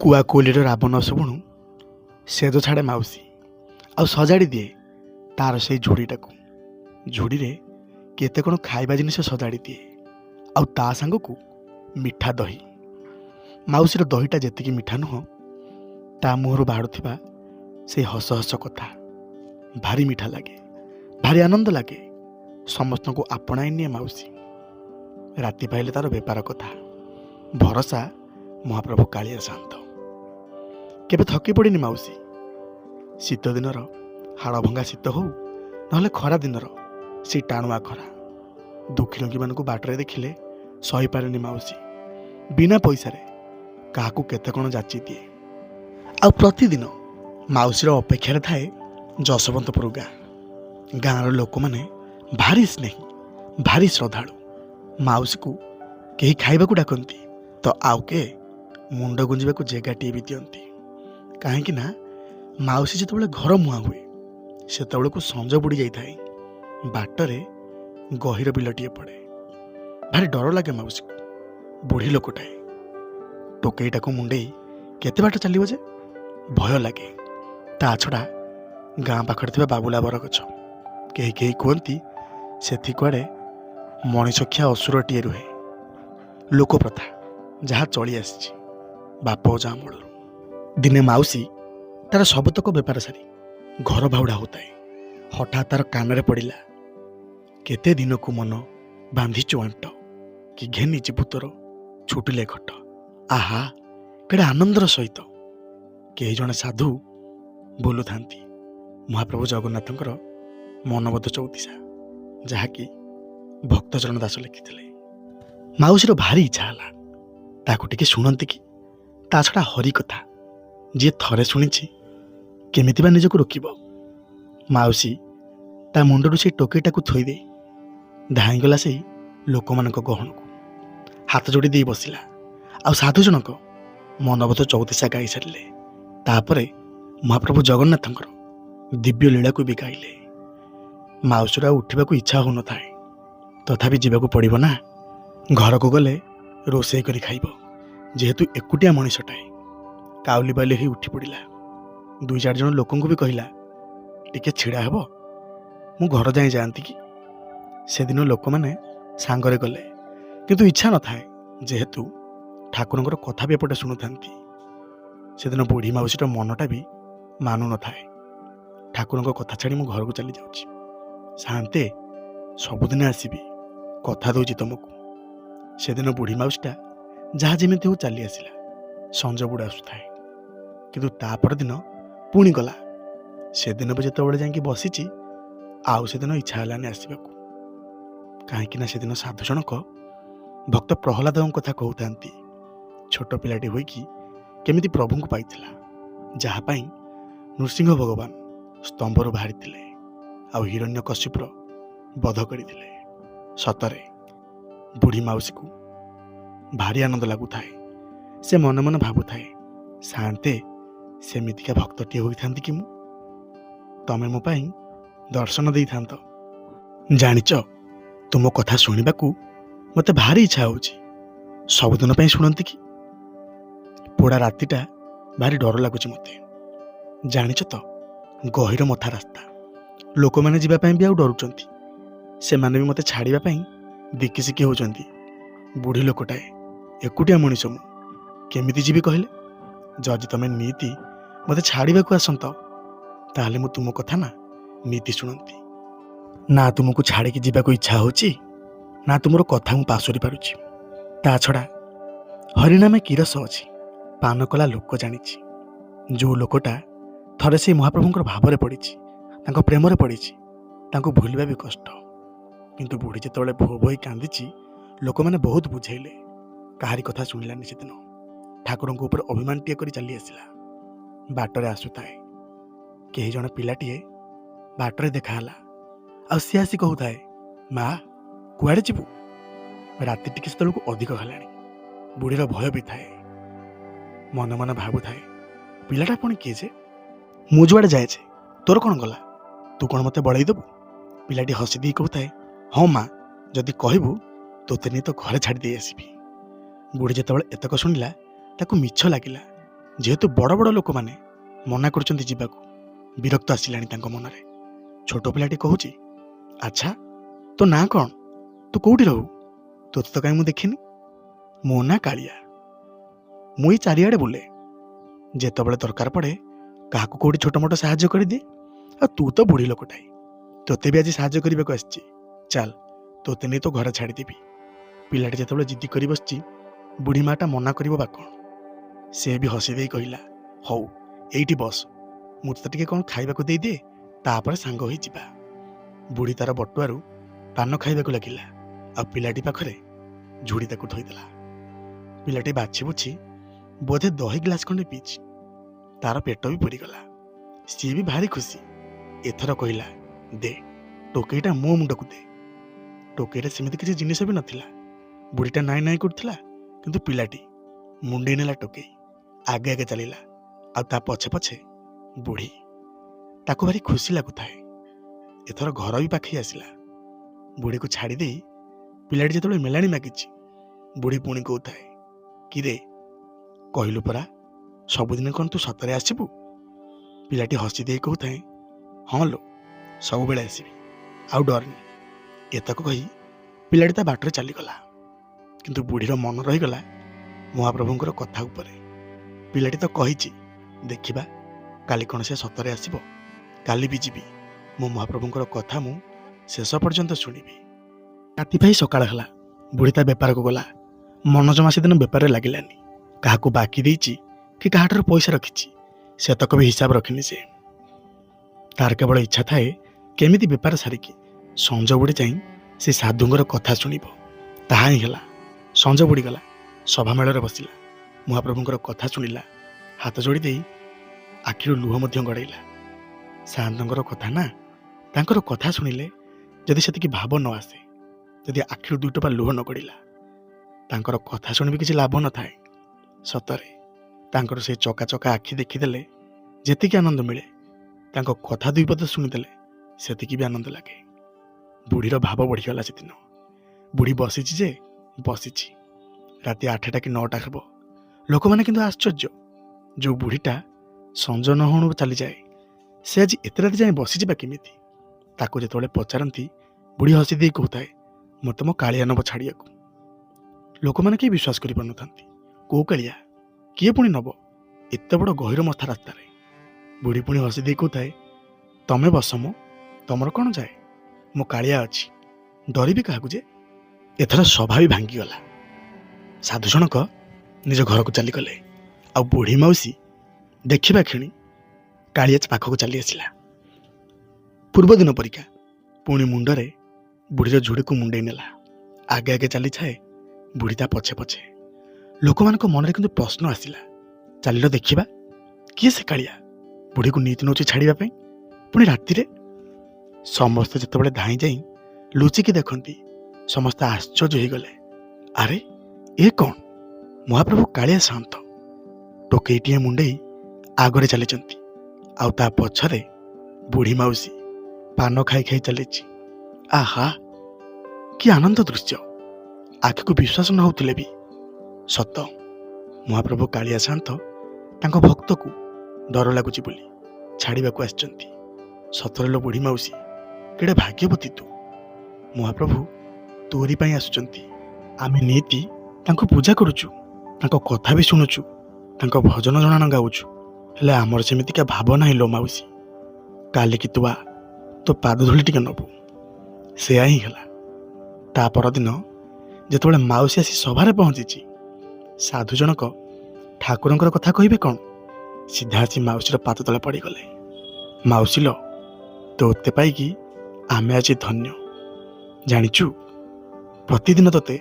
କୁଆକୁଲିର ରାବଣ ଶୁଣୁ ସେଦ ଛାଡ଼େ ମାଉସୀ ଆଉ ସଜାଡ଼ି ଦିଏ ତାର ସେଇ ଝୁଡ଼ିଟାକୁ। ଝୁଡ଼ିରେ କେତେ କ'ଣ ଖାଇବା ଜିନିଷ ସଜାଡ଼ି ଦିଏ ଆଉ ତା ସାଙ୍ଗକୁ ମିଠା ଦହି। ମାଉସୀର ଦହିଟା ଯେତିକି ମିଠା ନୁହଁ, ତା ମୁହଁରୁ ବାହାରୁଥିବା ସେଇ ହସ ହସ କଥା ଭାରି ମିଠା ଲାଗେ, ଭାରି ଆନନ୍ଦ ଲାଗେ। ସମସ୍ତଙ୍କୁ ଆପଣାଇ ନିଏ ମାଉସୀ। ରାତି ପାଇଲେ ତାର ବେପାର କଥା, ଭରସା ମହାପ୍ରଭୁ କାଳିଆ ଶାନ୍ତ। କେବେ ଥକି ପଡ଼ିନି ମାଉସୀ। ଶୀତ ଦିନର ହାଡ଼ଭଙ୍ଗା ଶୀତ ହଉ ନହେଲେ ଖରା ଦିନର ସେଇ ଟାଣୁଆ ଖରା, ଦୁଃଖୀ ରୋଗୀମାନଙ୍କୁ ବାଟରେ ଦେଖିଲେ ସହିପାରେନି ମାଉସୀ। ବିନା ପଇସାରେ କାହାକୁ କେତେ କ'ଣ ଯାଚି ଦିଏ। ଆଉ ପ୍ରତିଦିନ ମାଉସୀର ଅପେକ୍ଷାରେ ଥାଏ ଯଶବନ୍ତପୁର ଗାଁ। ଗାଁର ଲୋକମାନେ ଭାରି ସ୍ନେହୀ, ଭାରି ଶ୍ରଦ୍ଧାଳୁ। ମାଉସୀକୁ କେହି ଖାଇବାକୁ ଡାକନ୍ତି ତ ଆଉ କେ ମୁଣ୍ଡ ଗୁଞ୍ଜିବାକୁ ଜାଗାଟିଏ ବି ଦିଅନ୍ତି। କାହିଁକି ନା ମାଉସୀ ଯେତେବେଳେ ଘର ମୁହାଁ ହୁଏ ସେତେବେଳକୁ ସଞ୍ଜ ବୁଡ଼ି ଯାଇଥାଏ। ବାଟରେ ଗହୀର ବିଲଟିଏ ପଡ଼େ। ଭାରି ଡର ଲାଗେ ମାଉସୀକୁ। ବୁଢ଼ୀ ଲୋକଟାଏ, ଟୋକେଇଟାକୁ ମୁଣ୍ଡେଇ କେତେ ବାଟ ଚାଲିବ ଯେ ଭୟ ଲାଗେ। ତା ଛଡ଼ା ଗାଁ ପାଖରେ ଥିବା ବାବୁଲା ବରଗଛ, କେହି କେହି କୁହନ୍ତି ସେଠି କୁଆଡ଼େ ମଣିଷଖିଆ ଅସୁରଟିଏ ରୁହେ। ଲୋକପ୍ରଥା ଯାହା ଚଳି ଆସିଛି ବାପ ଅଜା ଅମଳରୁ। ଦିନେ ମାଉସୀ ତାର ସବୁତକ ବେପାର ସାରି ଘର ବାହୁଡ଼ା ହେଉଥାଏ। ହଠାତ୍ ତାର କାନରେ ପଡ଼ିଲା, କେତେ ଦିନକୁ ମନ ବାନ୍ଧିଛୁ ଅଣ୍ଟ, କି ଘେନି ଯିବୁ ତୋର ଛୁଟିଲେ ଘଟ। ଆହା, କେଡ଼େ ଆନନ୍ଦର ସହିତ କେହି ଜଣେ ସାଧୁ ବୋଲୁଥାନ୍ତି ମହାପ୍ରଭୁ ଜଗନ୍ନାଥଙ୍କର ମନବୋଧ ଚଉତିଶା, ଯାହାକି ଭକ୍ତଚରଣ ଦାସ ଲେଖିଥିଲେ। ମାଉସୀର ଭାରି ଇଚ୍ଛା ହେଲା ତାକୁ ଟିକେ ଶୁଣନ୍ତି କି। ତା ଛଡ଼ା ହରି କଥା ଯିଏ ଥରେ ଶୁଣିଛି କେମିତି ବା ନିଜକୁ ରୋକିବ। ମାଉସୀ ତା ମୁଣ୍ଡରୁ ସେଇ ଟୋକେଇଟାକୁ ଥୋଇ ଦେଇ ଧାଇଁଗଲା ସେଇ ଲୋକମାନଙ୍କ ଗହଣକୁ। ହାତ ଯୋଡ଼ି ଦେଇ ବସିଲା। ଆଉ ସାଧୁ ଜଣକ ମନବୋଧ ଚଉତିଶା ଗାଇ ସାରିଲେ। ତାପରେ ମହାପ୍ରଭୁ ଜଗନ୍ନାଥଙ୍କର ଦିବ୍ୟ ଲୀଳାକୁ ବି ଗାଇଲେ। ମାଉସୀର ଆଉ ଉଠିବାକୁ ଇଚ୍ଛା ହେଉନଥାଏ, ତଥାପି ଯିବାକୁ ପଡ଼ିବ ନା। ଘରକୁ ଗଲେ ରୋଷେଇ କରି ଖାଇବ, ଯେହେତୁ ଏକୁଟିଆ ମଣିଷଟାଏ। କାଉଲି ବାଉଲି ହେଇ ଉଠି ପଡ଼ିଲା। 2-4 ଜଣ ଲୋକଙ୍କୁ ବି କହିଲା, ଟିକେ ଛିଡ଼ା ହେବ, ମୁଁ ଘର ଯାଏଁ ଯାଆନ୍ତି କି। ସେଦିନ ଲୋକମାନେ ସାଙ୍ଗରେ ଗଲେ, କିନ୍ତୁ ଇଚ୍ଛା ନଥାଏ, ଯେହେତୁ ଠାକୁରଙ୍କର କଥା ବି ଏପଟେ ଶୁଣୁଥାନ୍ତି। ସେଦିନ ବୁଢ଼ୀ ମାଉସୀର ମନଟା ବି ମାନୁନଥାଏ। ଠାକୁରଙ୍କ କଥା ଛାଡ଼ି ମୁଁ ଘରକୁ ଚାଲି ଯାଉଛି। ଶାନ୍ତେ, ସବୁଦିନେ ଆସିବି, କଥା ଦେଉଛି ତମକୁ। ସେଦିନ ବୁଢ଼ୀ ମାଉସୀଟା ଯାହା ଯେମିତି ହଉ ଚାଲି ଆସିଲା। ସଞ୍ଜ ବୁଡ଼ ଆସୁଥାଏ, କିନ୍ତୁ ତା ପରଦିନ ପୁଣି ଗଲା। ସେଦିନ ବି ଯେତେବେଳେ ଯାଇକି ବସିଛି, ଆଉ ସେଦିନ ଇଚ୍ଛା ହେଲାନି ଆସିବାକୁ। କାହିଁକିନା ସେଦିନ ସାଧୁ ଜଣକ ଭକ୍ତ ପ୍ରହ୍ଲାଦଙ୍କ କଥା କହୁଥାନ୍ତି। ଛୋଟ ପିଲାଟି ହୋଇକି କେମିତି ପ୍ରଭୁଙ୍କୁ ପାଇଥିଲା, ଯାହା ପାଇଁ ନୃସିଂହ ଭଗବାନ ସ୍ତମ୍ଭରୁ ବାହାରିଥିଲେ ଆଉ ହିରଣ୍ୟକଶ୍ୟପର ବଧ କରିଥିଲେ। ସତରେ ବୁଢ଼ୀ ମାଉସୀକୁ ଭାରି ଆନନ୍ଦ ଲାଗୁଥାଏ। ସେ ମନେ ମନେ ଭାବୁଥାଏ, ଶାନ୍ତେ ସେମିତିକା ଭକ୍ତଟିଏ ହୋଇଥାନ୍ତି କି ମୁଁ, ତମେ ମୋ ପାଇଁ ଦର୍ଶନ ଦେଇଥାନ୍ତ। ଜାଣିଛ, ତୁମ କଥା ଶୁଣିବାକୁ ମୋତେ ଭାରି ଇଚ୍ଛା ହେଉଛି। ସବୁଦିନ ପାଇଁ ଶୁଣନ୍ତି କି। ପୋଡ଼ା ରାତିଟା ଭାରି ଡର ଲାଗୁଛି ମୋତେ। ଜାଣିଛ ତ, ଗହୀର ମଥା ରାସ୍ତା, ଲୋକମାନେ ଯିବା ପାଇଁ ବି ଆଉ ଡରୁଛନ୍ତି। ସେମାନେ ବି ମୋତେ ଛାଡ଼ିବା ପାଇଁ ଦିକିସିକି ହେଉଛନ୍ତି। ବୁଢ଼ୀ ଲୋକଟାଏ, ଏକୁଟିଆ ମଣିଷ ମୁଁ, କେମିତି ଯିବି କହିଲେ। ଯଦି ତମେ ନୀତି ମୋତେ ଛାଡ଼ିବାକୁ ଆସନ୍ତ, ତାହେଲେ ମୁଁ ତୁମ କଥା ନା ନୀତି ଶୁଣନ୍ତି। ନା ତୁମକୁ ଛାଡ଼ିକି ଯିବାକୁ ଇଚ୍ଛା ହେଉଛି, ନା ତୁମର କଥା ମୁଁ ପାଶୋରି ପାରୁଛି। ତା ଛଡ଼ା ହରିନାମେ କି ରସ ଅଛି, ପାନ କଲା ଲୋକ ଜାଣିଛି। ଯେଉଁ ଲୋକଟା ଥରେ ସେଇ ମହାପ୍ରଭୁଙ୍କର ଭାବରେ ପଡ଼ିଛି, ତାଙ୍କ ପ୍ରେମରେ ପଡ଼ିଛି, ତାଙ୍କୁ ଭୁଲିବା ବି କଷ୍ଟ। କିନ୍ତୁ ବୁଢ଼ୀ ଯେତେବେଳେ ଭୋ ଭୋଇ କାନ୍ଦିଛି, ଲୋକମାନେ ବହୁତ ବୁଝେଇଲେ, କାହାରି କଥା ଶୁଣିଲାନି। ସେଦିନ ଠାକୁରଙ୍କ ଉପରେ ଅଭିମାନଟିଏ କରି ଚାଲି ଆସିଲା। ବାଟରେ ଆସୁଥାଏ, କେହି ଜଣେ ପିଲାଟିଏ ବାଟରେ ଦେଖାହେଲା। ଆଉ ସିଏ ଆସି କହୁଥାଏ, ମା କୁଆଡ଼େ ଯିବୁ। ରାତି ଟିକେ ସେତେବେଳକୁ ଅଧିକ ହେଲାଣି। ବୁଢ଼ୀର ଭୟ ବି ଥାଏ। ମନେ ମନେ ଭାବୁଥାଏ, ପିଲାଟା ପୁଣି କିଏ ଯେ, ମୁଁ ଯୁଆଡ଼େ ଯାଏ ଯେ ତୋର କ'ଣ ଗଲା, ତୁ କ'ଣ ମୋତେ ବଳେଇ ଦେବୁ। ପିଲାଟି ହସି ଦେଇ କହୁଥାଏ, ହଁ ମା, ଯଦି କହିବୁ ତୋତେ ନେଇ ତ ଘରେ ଛାଡ଼ି ଦେଇ ଆସିବି। ବୁଢ଼ୀ ଯେତେବେଳେ ଏତକ ଶୁଣିଲା, ତାକୁ ମିଛ ଲାଗିଲା। ଯେହେତୁ ବଡ଼ ବଡ଼ ଲୋକମାନେ ମନା କରୁଛନ୍ତି ଯିବାକୁ, ବିରକ୍ତ ଆସିଲାଣି ତାଙ୍କ ମନରେ। ଛୋଟ ପିଲାଟି କହୁଛି, ଆଚ୍ଛା ତୋ ନାଁ କ'ଣ? ତୁ କେଉଁଠି ରହୁ? ତୋତେ ତ କାହିଁ ମୁଁ ଦେଖିନି। ମୋ ନାଁ କାଳିଆ। ମୁଁ ଏଇ ଚାରିଆଡ଼େ ବୁଲେ। ଯେତେବେଳେ ଦରକାର ପଡ଼େ କାହାକୁ କେଉଁଠି ଛୋଟ ମୋଟ ସାହାଯ୍ୟ କରିଦିଏ। ଆଉ ତୁ ତ ବୁଢ଼ୀ ଲୋକଟାଏ, ତୋତେ ବି ଆଜି ସାହାଯ୍ୟ କରିବାକୁ ଆସିଛି। ଚାଲ ତୋତେ ନେଇ ତୋ ଘରେ ଛାଡ଼ିଦେବି। ପିଲାଟି ଯେତେବେଳେ ଜିଦ୍ଦି କରି ବସିଛି, ବୁଢ଼ୀ ମାଆଟା ମନା କରିବ ବା କ'ଣ? ସେ ବି ହସି ଦେଇ କହିଲା, ହଉ ଏଇଠି ବସ, ମୁଁ ତୋତେ ଟିକେ କ'ଣ ଖାଇବାକୁ ଦେଇଦିଏ, ତାପରେ ସାଙ୍ଗ ହୋଇ ଯିବା। ବୁଢ଼ୀ ତାର ବଟୁଆରୁ ପାନ ଖାଇବାକୁ ଲାଗିଲା, ଆଉ ପିଲାଟି ପାଖରେ ଝୁଡ଼ି ତାକୁ ଥୋଇଦେଲା। ପିଲାଟି ବାଛି ବୁଛି ବୋଧେ ଦହି ଗ୍ଲାସ୍ ଖଣ୍ଡେ ପିଇଛି। ତାର ପେଟ ବି ପୁରିଗଲା। ସିଏ ବି ଭାରି ଖୁସି। ଏଥର କହିଲା, ଦେ ଟୋକେଇଟା ମୋ ମୁଣ୍ଡକୁ ଦେ। ଟୋକେଇରେ ସେମିତି କିଛି ଜିନିଷ ବି ନଥିଲା। ବୁଢ଼ୀଟା ନାଇଁ ନାଇଁ କରୁଥିଲା, କିନ୍ତୁ ପିଲାଟି ମୁଣ୍ଡେଇ ନେଲା ଟୋକେଇ। ଆଗେ ଆଗେ ଚାଲିଲା, ଆଉ ତା ପଛେ ପଛେ ବୁଢ଼ୀ। ତାକୁ ଭାରି ଖୁସି ଲାଗୁଥାଏ। ଏଥର ଘର ବି ପାଖେଇ ଆସିଲା। ବୁଢ଼ୀକୁ ଛାଡ଼ି ଦେଇ ପିଲାଟି ଯେତେବେଳେ ମେଲାଣି ମାଗିଛି, ବୁଢ଼ୀ ପୁଣି କହୁଥାଏ, କିରେ କହିଲୁ ପରା ସବୁଦିନ କ'ଣ ତୁ ସତରେ ଆସିବୁ? ପିଲାଟି ହସି ଦେଇ କହୁଥାଏ, ହଁ ଲୋ, ସବୁବେଳେ ଆସିବି, ଆଉ ଡରନି। ଏତକ କହି ପିଲାଟି ତା ବାଟରେ ଚାଲିଗଲା। କିନ୍ତୁ ବୁଢ଼ୀର ମନ ରହିଗଲା ମହାପ୍ରଭୁଙ୍କର କଥା ଉପରେ। ପିଲାଟି ତ କହିଛି, ଦେଖିବା କାଲି କ'ଣ ସେ ସତରେ ଆସିବ। କାଲି ବି ଯିବି, ମୋ ମହାପ୍ରଭୁଙ୍କର କଥା ମୁଁ ଶେଷ ପର୍ଯ୍ୟନ୍ତ ଶୁଣିବି। ରାତି ପାଇ ସକାଳ ହେଲା। ବୁଢ଼ୀ ତା ବେପାରକୁ ଗଲା। ମନ ଜମା ସେଦିନ ବେପାରରେ ଲାଗିଲାନି। କାହାକୁ ବାକି ଦେଇଛି କି କାହାଠାରୁ ପଇସା ରଖିଛି, ସେତକ ବି ହିସାବ ରଖିନି ସେ। ତାର କେବଳ ଇଚ୍ଛା ଥାଏ କେମିତି ବେପାର ସାରିକି ସଞ୍ଜ ବୁଡ଼ି ଯାଇ ସେ ସାଧୁଙ୍କର କଥା ଶୁଣିବ। ତାହା ହିଁ ହେଲା। ସଞ୍ଜ ବୁଡ଼ିଗଲା। ସଭାମେଳରେ ବସିଲା। ମହାପ୍ରଭୁଙ୍କର କଥା ଶୁଣିଲା। ହାତ ଯୋଡ଼ି ଦେଇ ଆଖିରୁ ଲୁହ ମଧ୍ୟ ଗଡ଼େଇଲା। ସାଆନ୍ତଙ୍କର କଥା ନା, ତାଙ୍କର କଥା ଶୁଣିଲେ ଯଦି ସେତିକି ଭାବ ନ ଆସେ, ଯଦି ଆଖିରୁ ଦୁଇ ଟୋପା ଲୁହ ନ ଗଡ଼ିଲା, ତାଙ୍କର କଥା ଶୁଣିବି କିଛି ଲାଭ ନଥାଏ। ସତରେ ତାଙ୍କର ସେ ଚକା ଚକା ଆଖି ଦେଖିଦେଲେ ଯେତିକି ଆନନ୍ଦ ମିଳେ, ତାଙ୍କ କଥା ଦୁଇ ପଦ ଶୁଣିଦେଲେ ସେତିକି ବି ଆନନ୍ଦ ଲାଗେ। ବୁଢ଼ୀର ଭାବ ବଢ଼ିଗଲା ସେଦିନ। ବୁଢ଼ୀ ବସିଛି ଯେ ବସିଛି। ରାତି 8ଟା କି 9ଟା ହେବ। ଲୋକମାନେ କିନ୍ତୁ ଆଶ୍ଚର୍ଯ୍ୟ, ଯେଉଁ ବୁଢ଼ୀଟା ସଞ୍ଜ ନ ହଉଣୁ ଚାଲିଯାଏ, ସେ ଆଜି ଏତେ ରାତି ଯାଏଁ ବସିଯିବା କେମିତି? ତାକୁ ଯେତେବେଳେ ପଚାରନ୍ତି, ବୁଢ଼ୀ ହସି ଦେଇ କହୁଥାଏ, ମୋତେ ମୋ କାଳିଆ ନେବ ଛାଡ଼ିବାକୁ। ଲୋକମାନେ କେହି ବିଶ୍ୱାସ କରିପାରୁନଥାନ୍ତି। କୋଉ କାଳିଆ? କିଏ ପୁଣି ନେବ ଏତେ ବଡ଼ ଗହୀର ମଥା ରାସ୍ତାରେ? ବୁଢ଼ୀ ପୁଣି ହସି ଦେଇ କହୁଥାଏ, ତମେ ବସ ମ, ତମର କ'ଣ ଯାଏ, ମୋ କାଳିଆ ଅଛି, ଡରିବି କାହାକୁ ଯେ? ଏଥର ସଭା ବି ଭାଙ୍ଗିଗଲା। ସାଧୁ ଜଣକ ନିଜ ଘରକୁ ଚାଲିଗଲେ, ଆଉ ବୁଢ଼ୀ ମାଉସୀ ଦେଖିବା କ୍ଷଣି କାଳିଆ ପାଖକୁ ଚାଲି ଆସିଲା। ପୂର୍ବଦିନ ପରିକା ପୁଣି ମୁଣ୍ଡରେ ବୁଢ଼ୀର ଝୁଡ଼ିକୁ ମୁଣ୍ଡେଇ ନେଲା। ଆଗେ ଆଗେ ଚାଲିଥାଏ, ବୁଢ଼ୀ ତା ପଛେ ପଛେ। ଲୋକମାନଙ୍କ ମନରେ କିନ୍ତୁ ପ୍ରଶ୍ନ ଆସିଲା, ଚାଲିଲ ଦେଖିବା, କିଏ ସେ କାଳିଆ ବୁଢ଼ୀକୁ ନୀତି ନେଉଛି ଛାଡ଼ିବା ପାଇଁ, ପୁଣି ରାତିରେ? ସମସ୍ତେ ଯେତେବେଳେ ଧାଇଁ ଯାଇ ଲୁଚିକି ଦେଖନ୍ତି, ସମସ୍ତେ ଆଶ୍ଚର୍ଯ୍ୟ ହେଇଗଲେ। ଆରେ ଏ କ'ଣ? ମହାପ୍ରଭୁ କାଳିଆ ସାଆନ୍ତ ଟୋକେଇଟିଏ ମୁଣ୍ଡେଇ ଆଗରେ ଚାଲିଛନ୍ତି, ଆଉ ତା ପଛରେ ବୁଢ଼ୀ ମାଉସୀ ପାନ ଖାଇ ଖାଇ ଚାଲିଛି। ଆହା, କି ଆନନ୍ଦ ଦୃଶ୍ୟ! ଆଖିକୁ ବିଶ୍ୱାସ ନ ହେଉଥିଲେ ବି ସତ, ମହାପ୍ରଭୁ କାଳିଆ ସାଆନ୍ତ ତାଙ୍କ ଭକ୍ତକୁ ଡର ଲାଗୁଛି ବୋଲି ଛାଡ଼ିବାକୁ ଆସିଛନ୍ତି। ସତରେ ଲୋ ବୁଢ଼ୀ ମାଉସୀ, କେଡ଼େ ଭାଗ୍ୟବତୀ ତୁ। ମହାପ୍ରଭୁ ତୋରି ପାଇଁ ଆସୁଛନ୍ତି। ଆମେ ନିତି ତାଙ୍କୁ ପୂଜା କରୁଛୁ, ତାଙ୍କ କଥା ବି ଶୁଣୁଛୁ, ତାଙ୍କ ଭଜନ ଜଣାଣ ଗାଉଛୁ, ହେଲେ ଆମର ସେମିତିକା ଭାବ ନାହିଁ ଲୋ ମାଉସୀ। କାଲିକି ତୁ ଆ, ତୋ ପାଦ ଧୂଳି ଟିକେ ନେବୁ। ସେୟା ହିଁ ହେଲା। ତା ପରଦିନ ଯେତେବେଳେ ମାଉସୀ ଆସି ସଭାରେ ପହଞ୍ଚିଛି, ସାଧୁ ଜଣକ ଠାକୁରଙ୍କର କଥା କହିବେ କ'ଣ, ସିଧା ଆସି ମାଉସୀର ପାଦ ତଳେ ପଡ଼ିଗଲେ। ମାଉସୀ ଲୋ, ତୋତେ ପାଇକି ଆମେ ଆଜି ଧନ୍ୟ। ଜାଣିଛୁ, ପ୍ରତିଦିନ ତୋତେ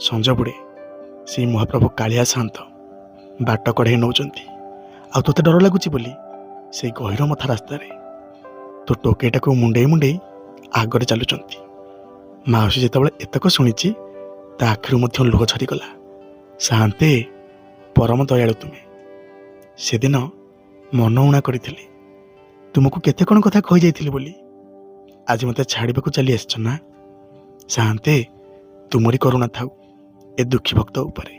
ସଞ୍ଜ ବୁଡ଼େ ସେଇ ମହାପ୍ରଭୁ କାଳିଆ ସାଆନ୍ତ ବାଟ କଢ଼େଇ ନେଉଛନ୍ତି, ଆଉ ତୋତେ ଡର ଲାଗୁଛି ବୋଲି ସେଇ ଗହୀର ମଥା ରାସ୍ତାରେ ତୋ ଟୋକେଇଟାକୁ ମୁଣ୍ଡେଇ ମୁଣ୍ଡେଇ ଆଗରେ ଚାଲୁଛନ୍ତି। ମାଉସୀ ଯେତେବେଳେ ଏତକ ଶୁଣିଛି, ତା ଆଖିରୁ ମଧ୍ୟ ଲୁହ ଝରିଗଲା। ସାଆନ୍ତେ, ପରମ ଦୟାଳୁ ତୁମେ। ସେଦିନ ମନ ଉଣା କରିଥିଲି, ତୁମକୁ କେତେ କ'ଣ କଥା କହିଯାଇଥିଲି ବୋଲି, ଆଜି ମୋତେ ଛାଡ଼ିବାକୁ ଚାଲି ଆସିଛ ନା? ସାଆନ୍ତେ, ତୁମରି କରୁଣା ଥାଉ ଏ ଦୁଃଖୀ ଭକ୍ତ ଉପରେ।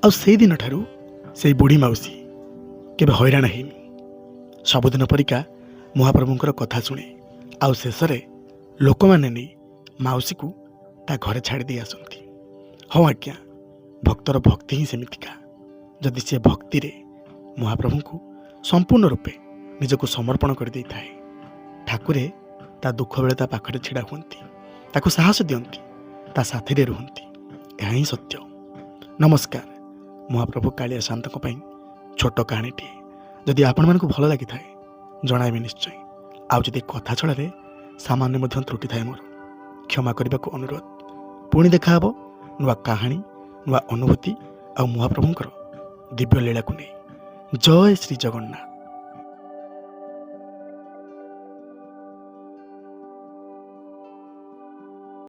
ଆଉ ସେଇ ଦିନଠାରୁ ସେଇ ବୁଢ଼ୀ ମାଉସୀ କେବେ ହଇରାଣ ହେଇନି। ସବୁଦିନ ପରିକା ମହାପ୍ରଭୁଙ୍କର କଥା ଶୁଣେ। ଆଉ ଶେଷରେ ଲୋକମାନେ ନେଇ ମାଉସୀକୁ ତା ଘରେ ଛାଡ଼ି ଦେଇ ଆସନ୍ତି। ହଁ ଆଜ୍ଞା, ଭକ୍ତର ଭକ୍ତି ହିଁ ସେମିତିକା। ଯଦି ସେ ଭକ୍ତିରେ ମହାପ୍ରଭୁଙ୍କୁ ସମ୍ପୂର୍ଣ୍ଣ ରୂପେ ନିଜକୁ ସମର୍ପଣ କରିଦେଇଥାଏ, ଠାକୁରେ ତା ଦୁଃଖ ବେଳେ ତା ପାଖରେ ଛିଡ଼ା ହୁଅନ୍ତି, ତାକୁ ସାହସ ଦିଅନ୍ତି, ତା ସାଥିରେ ରୁହନ୍ତି। ଏହା ହିଁ ସତ୍ୟ। ନମସ୍କାର। ମହାପ୍ରଭୁ କାଳିଆ ଶାନ୍ତଙ୍କ ପାଇଁ ଛୋଟ କାହାଣୀଟିଏ। ଯଦି ଆପଣମାନଙ୍କୁ ଭଲ ଲାଗିଥାଏ ଜଣାଇବେ ନିଶ୍ଚୟ। ଆଉ ଯଦି କଥା ଛଳାରେ ସାମାନ୍ୟ ମଧ୍ୟ ତ୍ରୁଟି ଥାଏ ମୋର, କ୍ଷମା କରିବାକୁ ଅନୁରୋଧ। ପୁଣି ଦେଖାହେବ ନୂଆ କାହାଣୀ, ନୂଆ ଅନୁଭୂତି ଆଉ ମହାପ୍ରଭୁଙ୍କର ଦିବ୍ୟ ଲୀଳାକୁ ନେଇ। ଜୟ ଶ୍ରୀ ଜଗନ୍ନାଥ।